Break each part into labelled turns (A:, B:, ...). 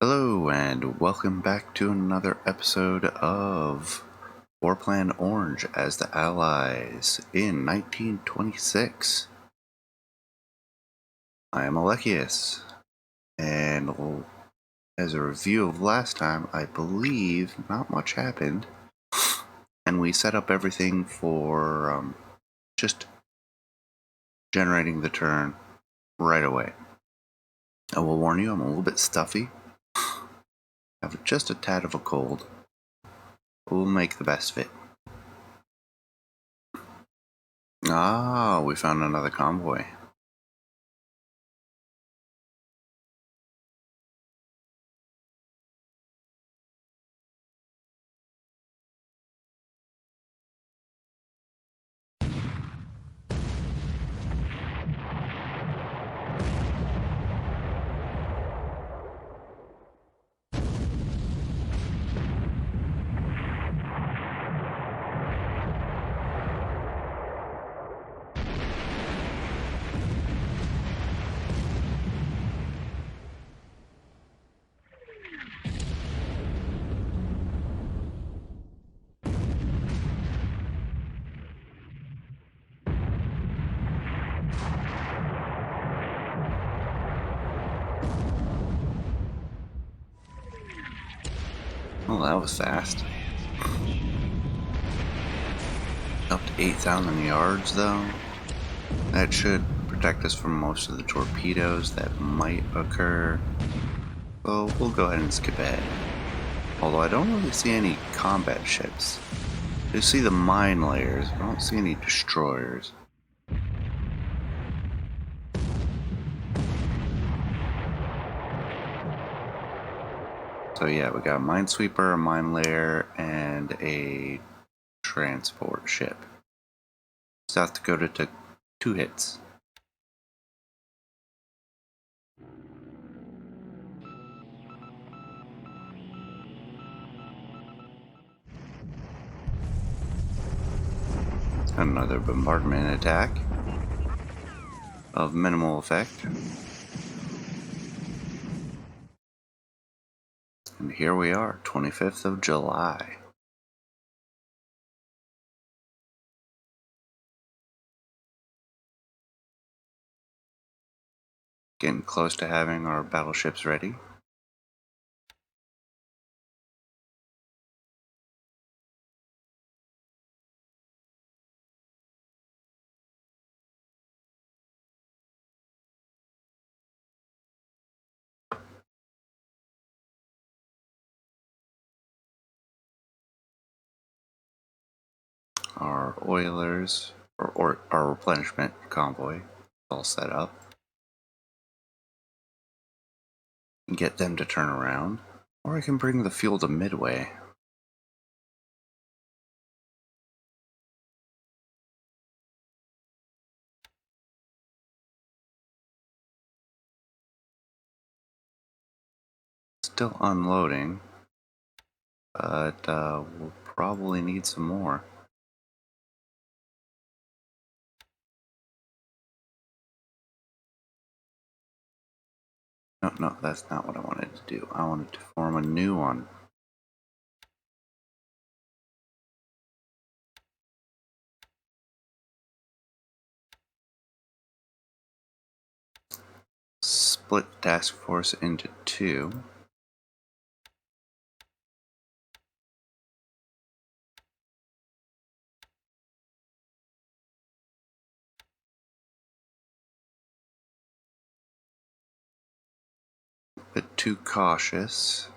A: Hello and welcome back to another episode of Warplan Orange as the Allies in 1926. I am Alechius, and as a review of last time, I believe not much happened, and we set up everything for just generating the turn right away. I will warn you, I'm a little bit stuffy. I have just a tad of a cold. We'll make the best of it. Ah, we found another convoy. Oh, that was fast. Up to 8,000 yards, though. That should protect us from most of the torpedoes that might occur. So we'll go ahead and skip ahead. Although I don't really see any combat ships. I see the mine layers, but I don't see any destroyers. So yeah, we got a minesweeper, a mine layer, and a transport ship. South Dakota took 2 hits. Another bombardment attack of minimal effect. And here we are, 25th of July. Getting close to having our battleships ready. Our oilers, or our replenishment convoy, all set up. Get them to turn around. Or I can bring the fuel to Midway. Still unloading, but we'll probably need some more. No, that's not what I wanted to do. I wanted to form a new one. Split the task force into 2. Bit too cautious.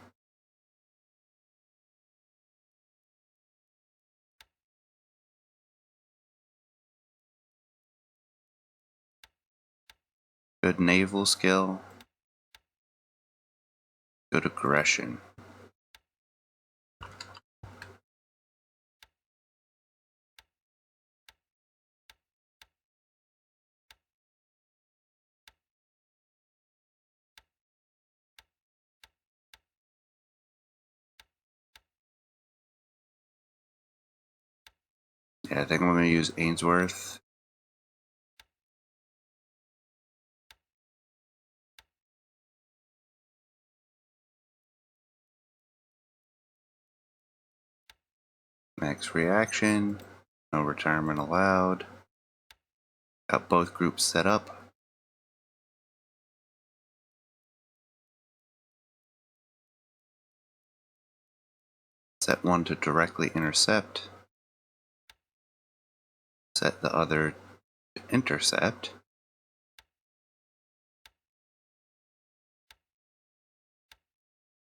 A: Good naval skill. Good aggression. Yeah, I think I'm going to use Ainsworth. Max reaction. No retirement allowed. Got both groups set up. Set one to directly intercept. Set the other to intercept.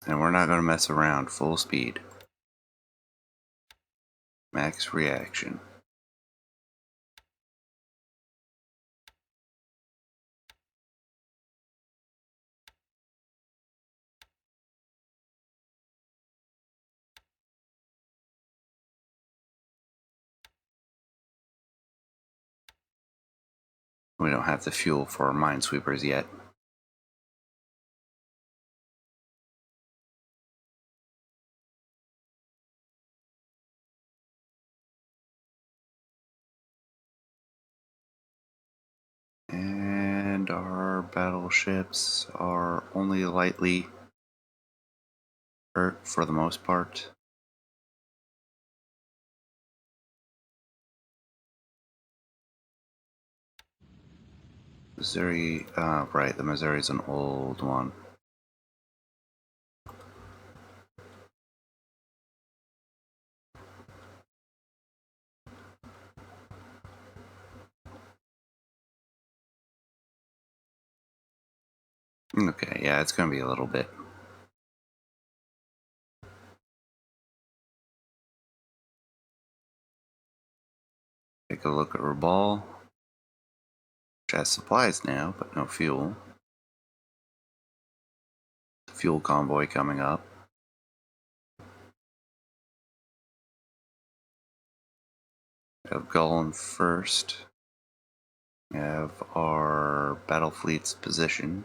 A: And we're not going to mess around. Full speed. Max reaction. We don't have the fuel for our minesweepers yet. And our battleships are only lightly hurt for the most part. Missouri, right, the Missouri's an old one. Okay, yeah, it's gonna be a little bit. Take a look at Rabal, which has supplies now, but no fuel. Fuel convoy coming up. Have Gull first. We have our battle fleets positioned.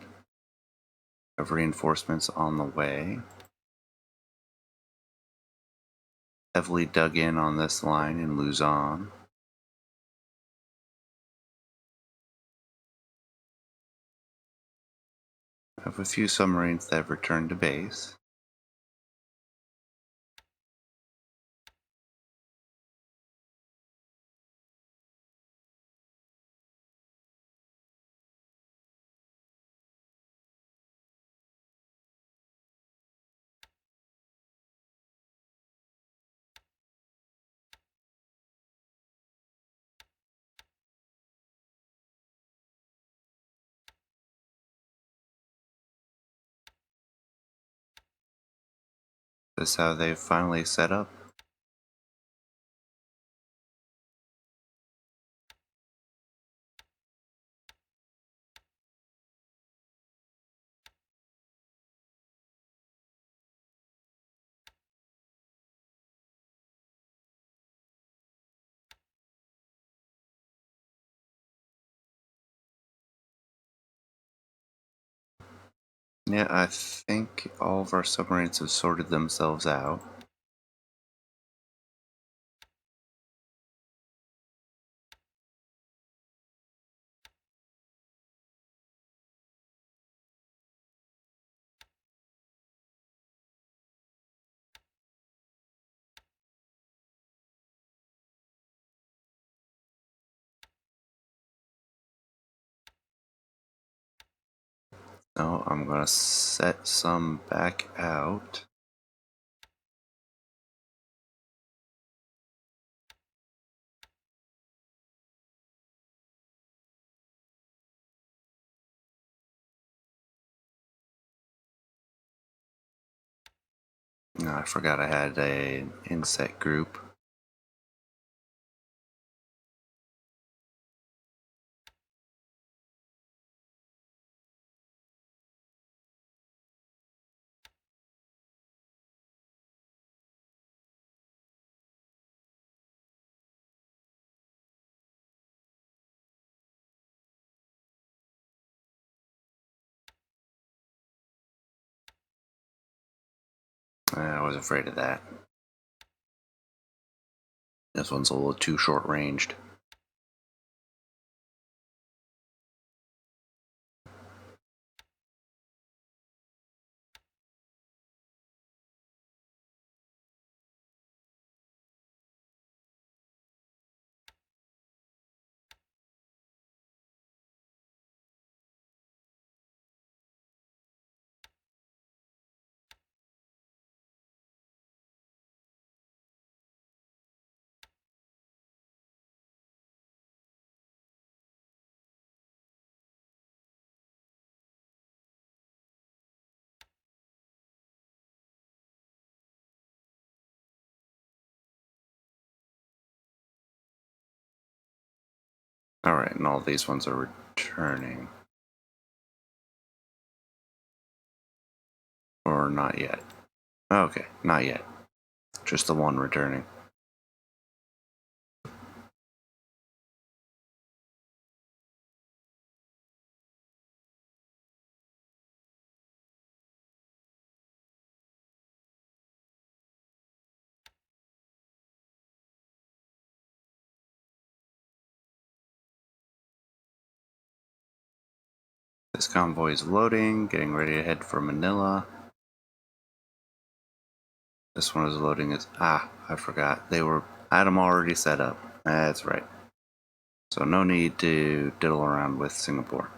A: Have reinforcements on the way. Heavily dug in on this line in Luzon. Have a few submarines that have returned to base. This is how they've finally set up. Yeah, I think all of our submarines have sorted themselves out. So I'm gonna set some back out. No, I forgot I had an inset group. I was afraid of that. This one's a little too short ranged. Alright, and all these ones are returning. Or not yet. Okay, not yet. Just the one returning. This convoy is loading, getting ready to head for Manila. This one is loading as... I forgot. I had them already set up. That's right. So no need to diddle around with Singapore.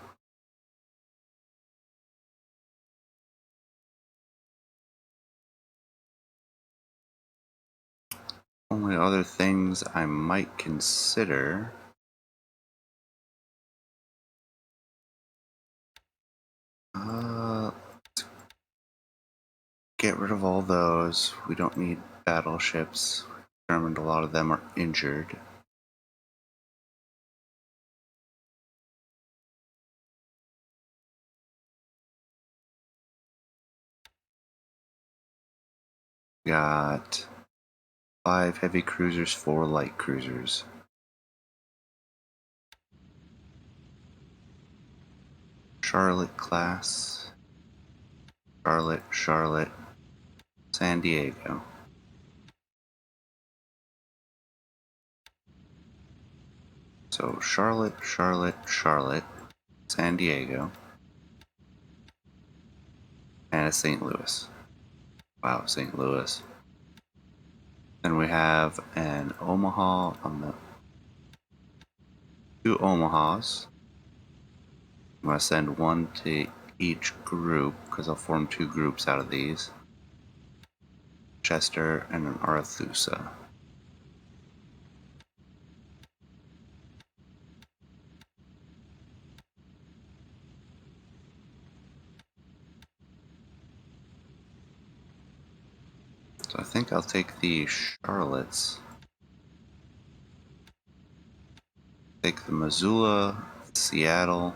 A: Only other things I might consider... get rid of all those. We don't need battleships. Determined a lot of them are injured. Got 5 heavy cruisers, 4 light cruisers. Charlotte class. Charlotte. San Diego. So Charlotte, San Diego, and a St. Louis. Wow, St. Louis. Then we have an Omaha on the 2 Omahas. I'm going to send one to each group because I'll form 2 groups out of these. Chester and an Arethusa. So I think I'll take the Charlottes. Take the Missoula, Seattle.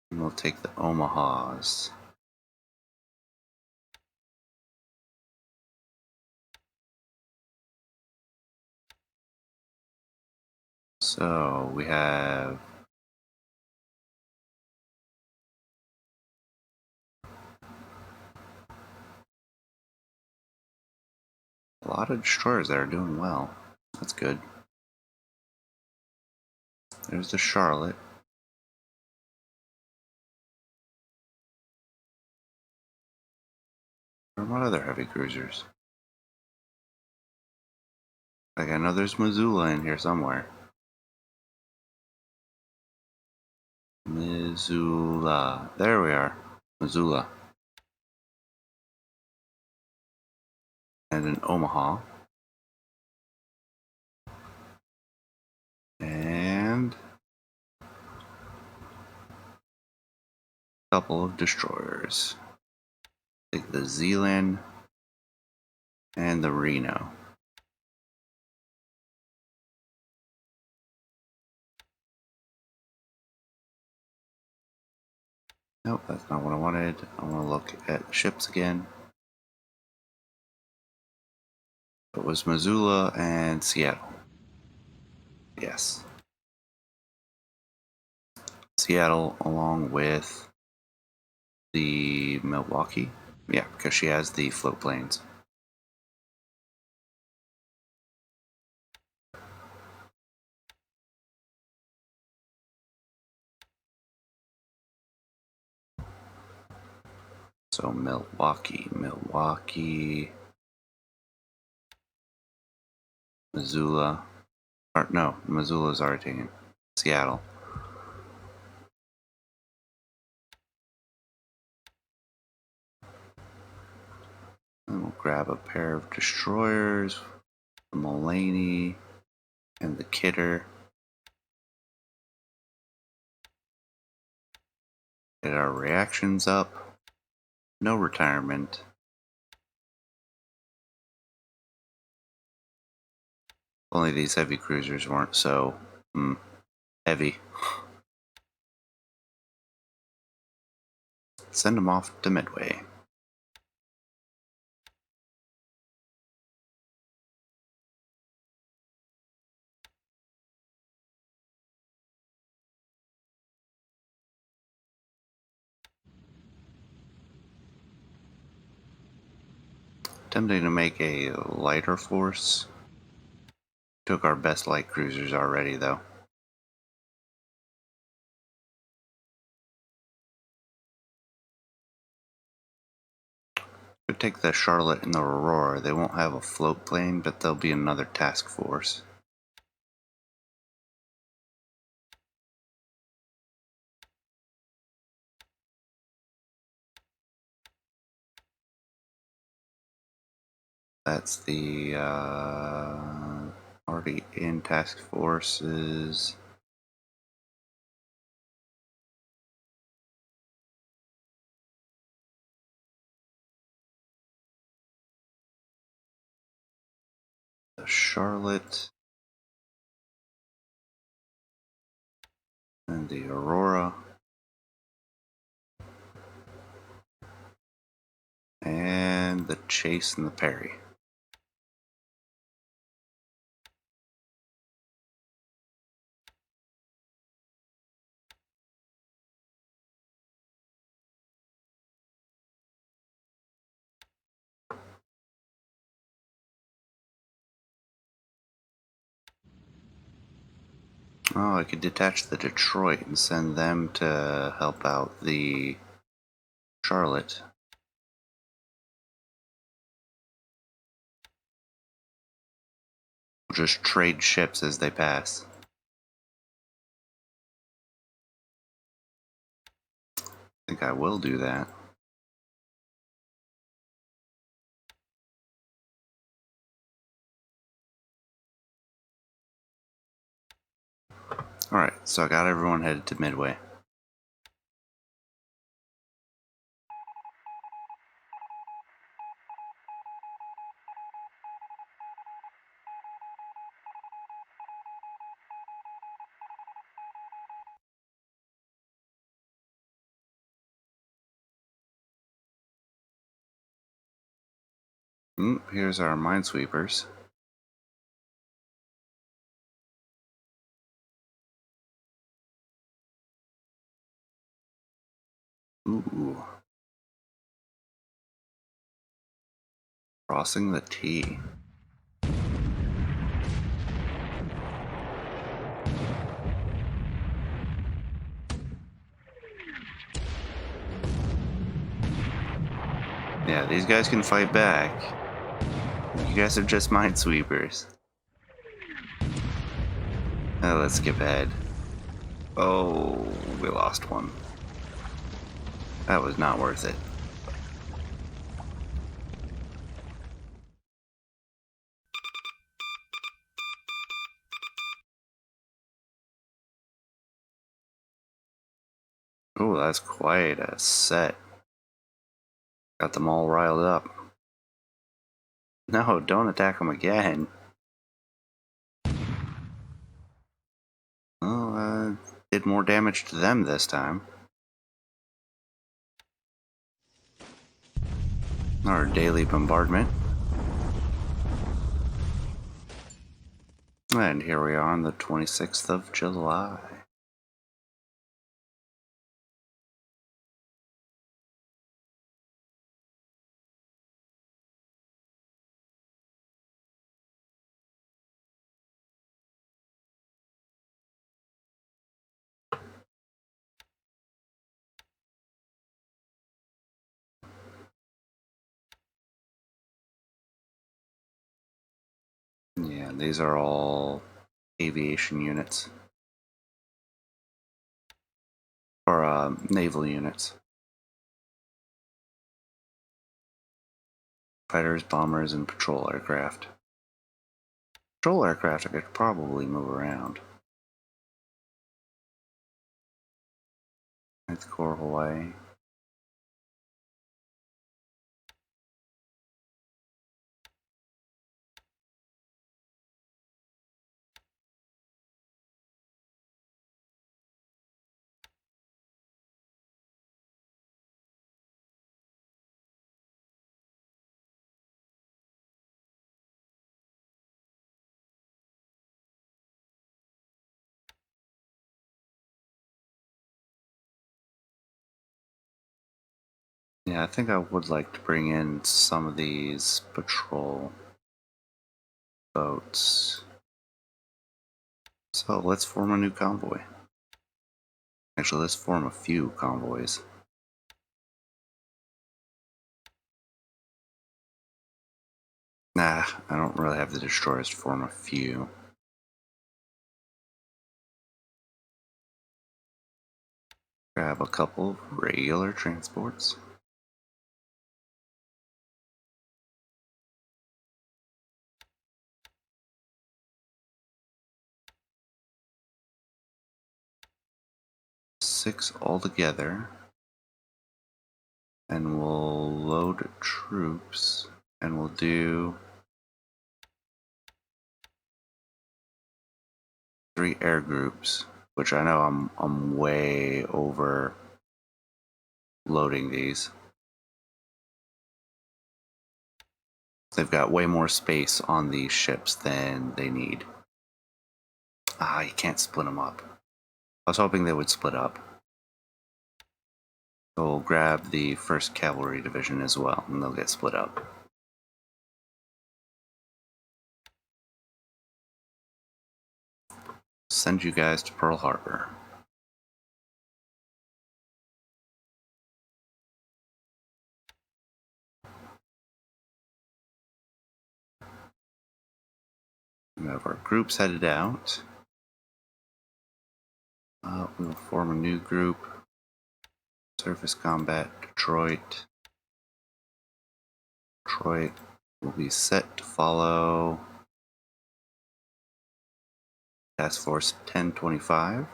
A: And we'll take the Omahas. So we have a lot of destroyers that are doing well. That's good. There's the Charlotte. What other heavy cruisers? Like, I know there's Missoula in here somewhere. Missoula. There we are. Missoula. And an Omaha. And a couple of destroyers. Take the Zealand and the Reno. Nope, that's not what I wanted. I want to look at ships again. It was Missoula and Seattle. Yes. Seattle along with the Milwaukee. Yeah, because she has the float planes. So Milwaukee, Missoula. Or no, Missoula's already taken. Seattle. And we'll grab a pair of destroyers, the Mulaney and the Kidder. Get our reactions up. No retirement. Only these heavy cruisers weren't so heavy. Send them off to Midway. Attempting to make a lighter force. Took our best light cruisers already, though. Could take the Charlotte and the Aurora. They won't have a float plane, but they'll be another task force. That's the already in task forces. The Charlotte and the Aurora and the Chase and the Perry. Oh, I could detach the Detroit and send them to help out the Charlotte. We'll just trade ships as they pass. I think I will do that. Alright, so I got everyone headed to Midway. Here's our minesweepers. Ooh. Crossing the T. Yeah, these guys can fight back. You guys are just minesweepers. Let's skip ahead. Oh, we lost one. That was not worth it. Oh, that's quite a set. Got them all riled up. No, don't attack them again. Oh, did more damage to them this time. Our daily bombardment. And here we are on the 26th of July. Yeah, these are all aviation units. Or naval units. Fighters, bombers, and patrol aircraft. Patrol aircraft I could probably move around. Ninth Corps, Hawaii. Yeah, I think I would like to bring in some of these patrol boats. So let's form a new convoy. Actually, let's form a few convoys. Nah, I don't really have the destroyers to form a few. Grab a couple of regular transports. Six altogether. And we'll load troops. And we'll do 3 air groups, which I know I'm way over loading these. They've got way more space on these ships than they need. Ah, you can't split them up. I was hoping they would split up. So we'll grab the 1st Cavalry Division as well, and they'll get split up. Send you guys to Pearl Harbor. We have our groups headed out. We'll form a new group. Surface Combat, Detroit. Detroit will be set to follow Task Force 1025.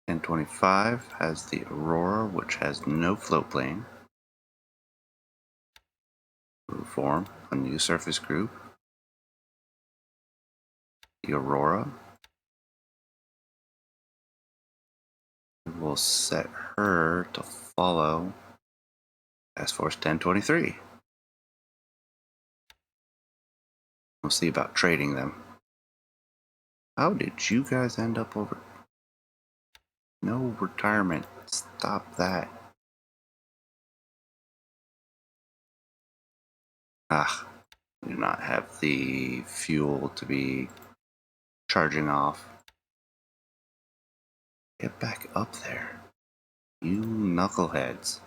A: 1025 has the Aurora, which has no float plane. We'll form a new surface group. The Aurora. We'll set her to follow Task Force 1023. We'll see about trading them. How did you guys end up over? No retirement. Stop that. Ah, we do not have the fuel to be charging off. Get back up there, you knuckleheads.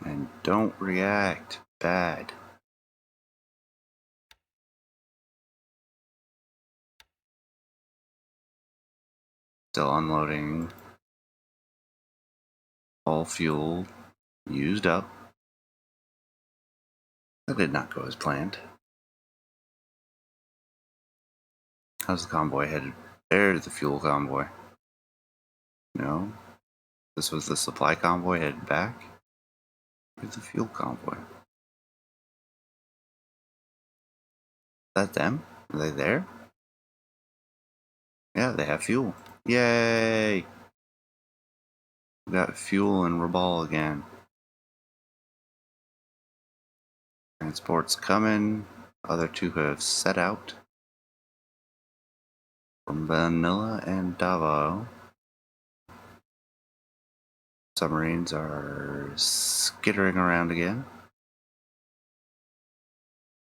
A: And don't react bad. Still unloading. All fuel used up. That did not go as planned. How's the convoy headed? There's the fuel convoy. No. This was the supply convoy headed back. Where's the fuel convoy? Is that them? Are they there? Yeah, they have fuel. Yay! We got fuel in Rabaul again. Transport's coming. Other two have set out from Manila and Davao. Submarines are skittering around again.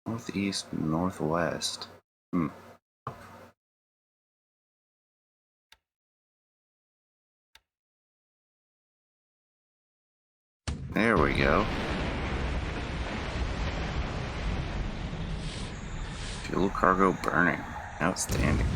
A: Northeast, northwest. There we go. Fuel cargo burning. Outstanding.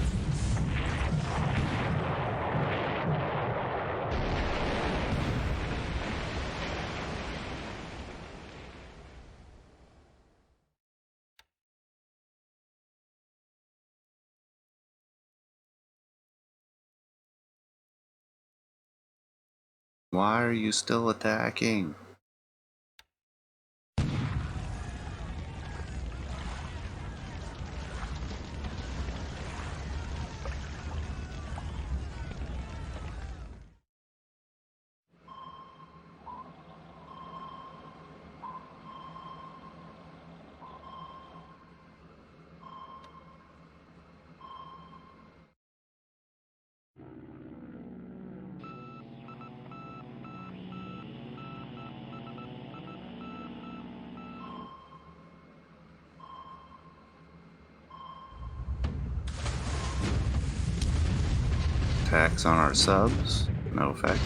A: Why are you still attacking? packs on our subs. No effect.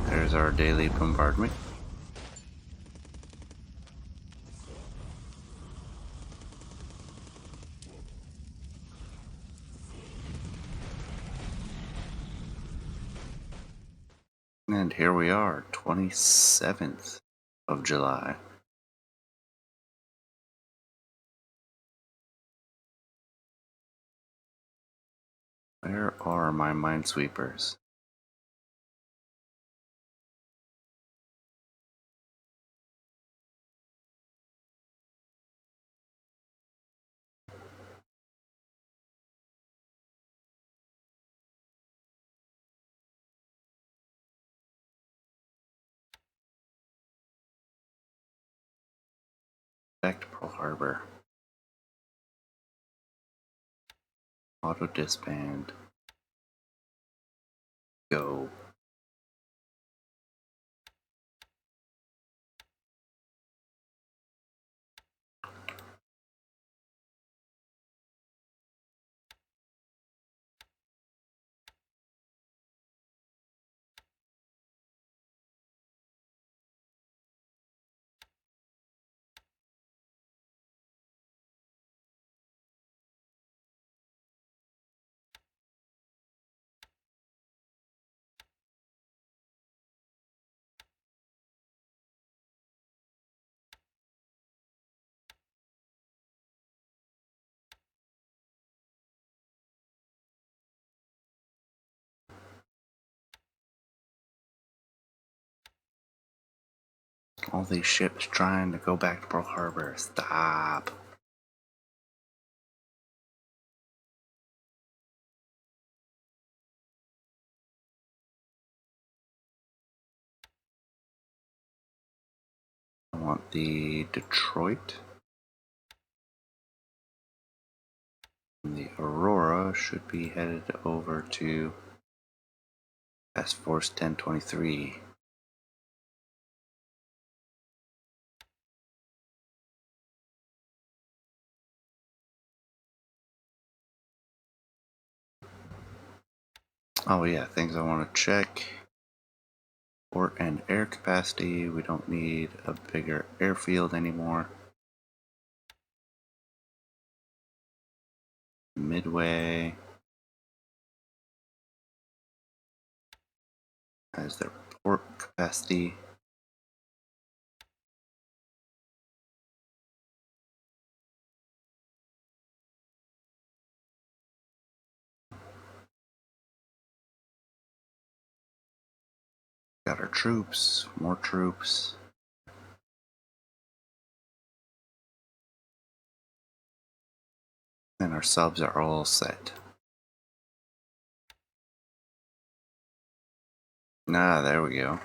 A: There's our daily bombardment. And here we are, 27th of July. Where are my minesweepers? Back to Pearl Harbor. Auto disband. Go. All these ships trying to go back to Pearl Harbor. Stop. I want the Detroit. And the Aurora should be headed over to Task Force 1023. Oh yeah, things I want to check. Port and air capacity. We don't need a bigger airfield anymore. Midway has their port capacity. Got our troops, more troops. And our subs are all set. Ah, there we go.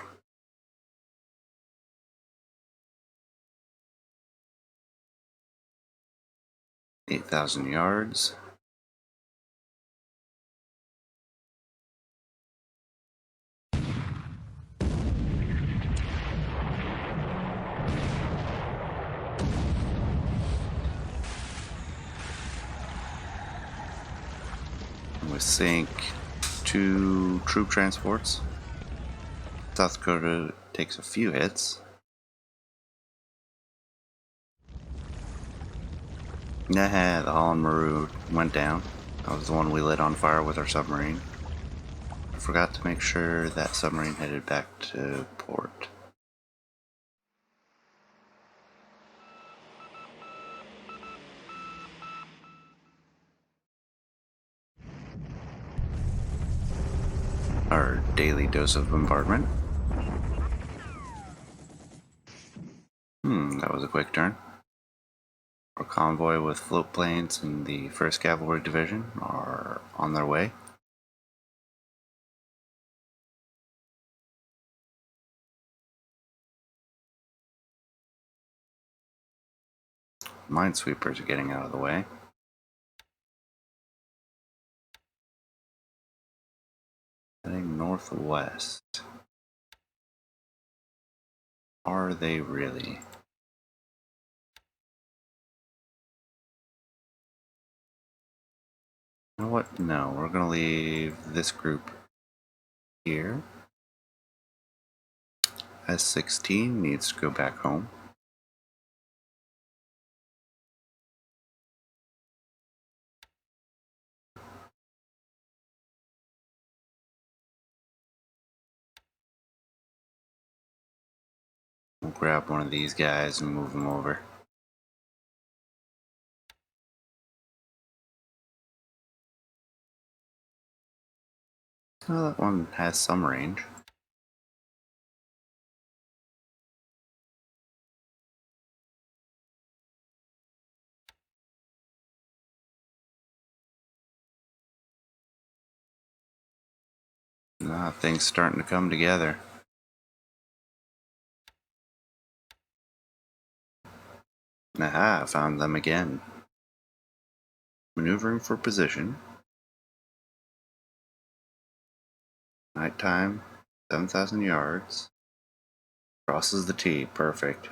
A: 8,000 yards. We sink 2 troop transports. South Dakota takes a few hits. Nah, the Holland Maru went down. That was the one we lit on fire with our submarine. I forgot to make sure that submarine headed back to port. Our daily dose of bombardment. That was a quick turn. Our convoy with float planes and the 1st Cavalry Division are on their way. Minesweepers are getting out of the way. Heading northwest. Are they really? You know what? No, we're going to leave this group here. S16 needs to go back home. We'll grab one of these guys and move them over. Oh, that one has some range. Ah, things starting to come together. Aha, found them again. Maneuvering for position. Nighttime, 7,000 yards. Crosses the T, perfect.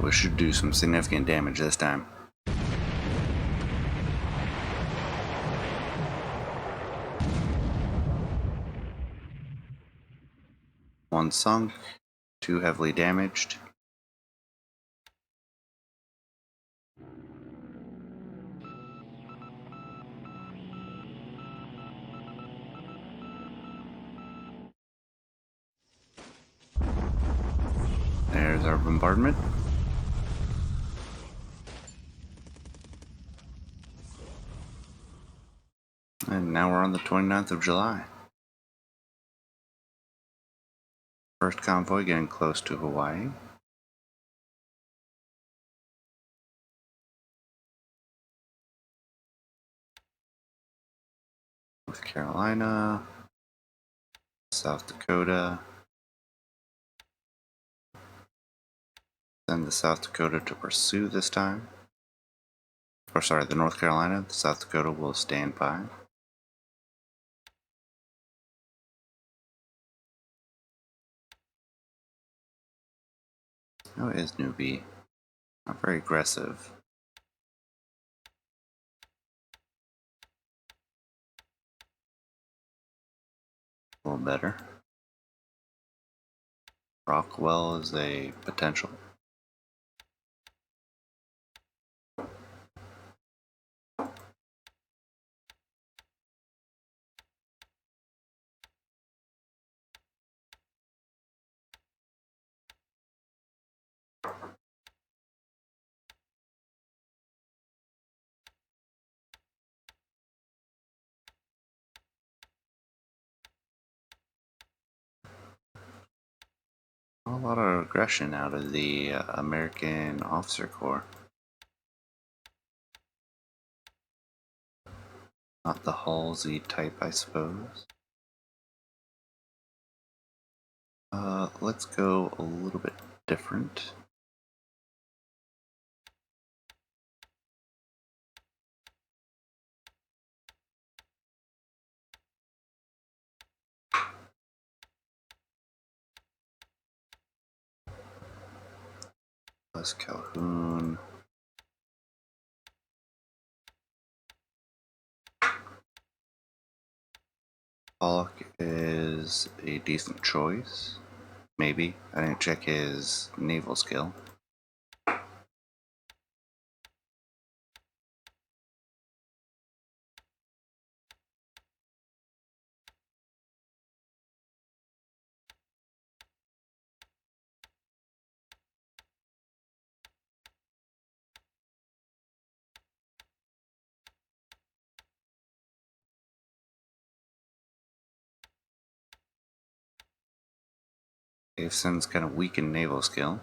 A: We should do some significant damage this time. One sunk, two heavily damaged. There's our bombardment. And now we're on the 29th of July. First convoy getting close to Hawaii. North Carolina. South Dakota. Send the South Dakota to pursue this time. Or sorry, the North Carolina. The South Dakota will stand by. How is Newbie? Not very aggressive. A little better. Rockwell is a potential. A lot of aggression out of the American Officer Corps. Not the Halsey type, I suppose. Let's go a little bit different. Plus Calhoun. Pollock is a decent choice. Maybe. I didn't check his naval skill. Daveson's kind of weak in naval skill.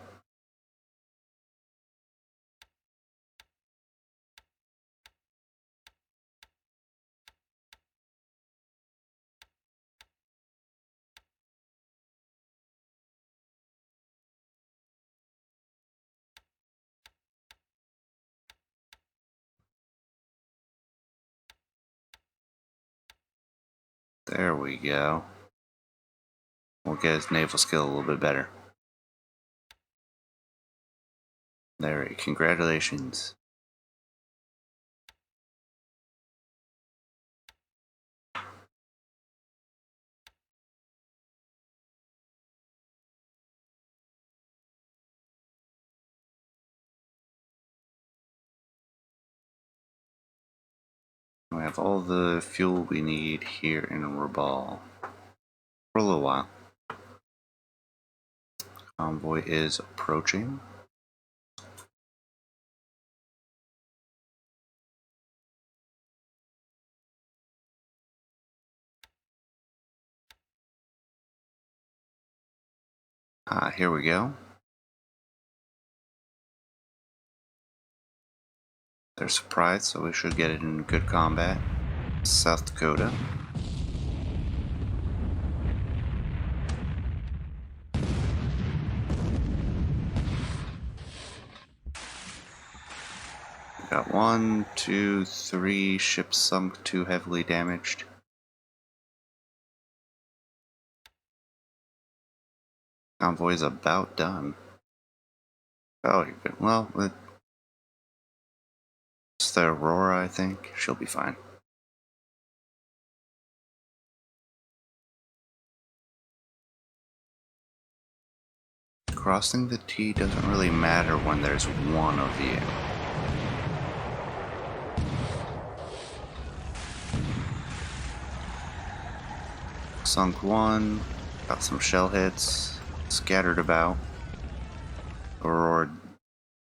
A: There we go. We'll get his naval skill a little bit better. There, congratulations. We have all the fuel we need here in Rabal for a little while. Convoy is approaching. Here we go. They're surprised, so we should get it in good combat. South Dakota. We got 1, 2, 3 ships sunk, 2 heavily damaged. Convoy's about done. Oh, well, it's the Aurora, I think. She'll be fine. Crossing the T doesn't really matter when there's one of you. Sunk 1, got some shell hits, scattered about. Aurora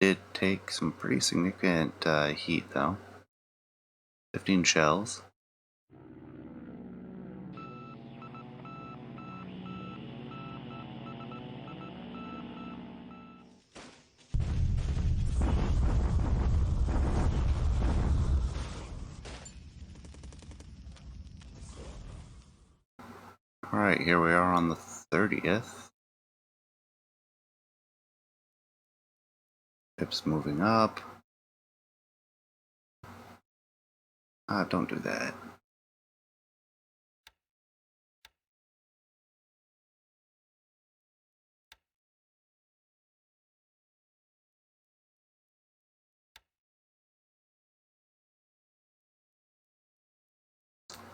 A: did take some pretty significant heat though. 15 shells. Alright, here we are on the 30th. Ships moving up. Don't do that.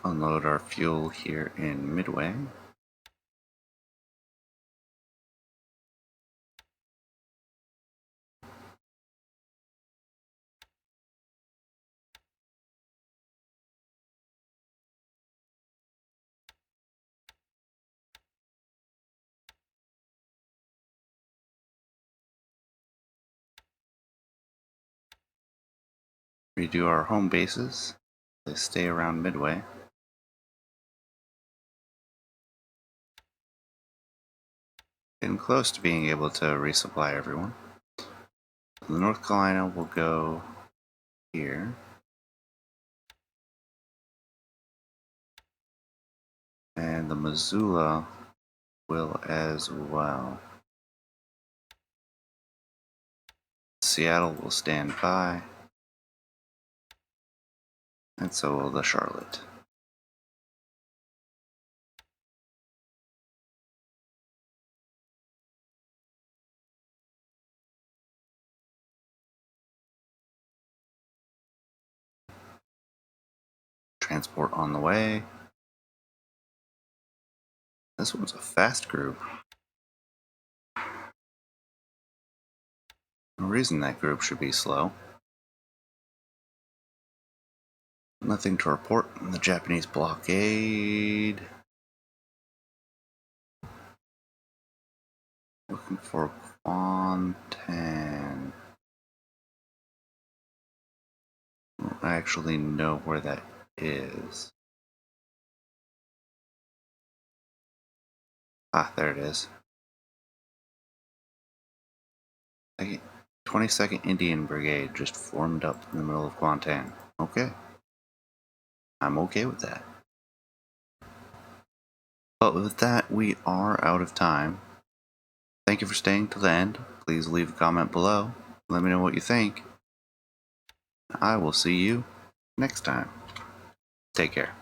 A: Unload our fuel here in Midway. Redo our home bases. They stay around Midway. Getting close to being able to resupply everyone. The North Carolina will go here. And the Missoula will as well. Seattle will stand by. And so will the Charlotte. Transport on the way. This one's a fast group. No reason that group should be slow. Nothing to report on the Japanese blockade. Looking for Quantan. I actually know where that is. There it is. 22nd Indian Brigade just formed up in the middle of Quantan. Okay. I'm okay with that. But with that, we are out of time. Thank you for staying till the end. Please leave a comment below. Let me know what you think. I will see you next time. Take care.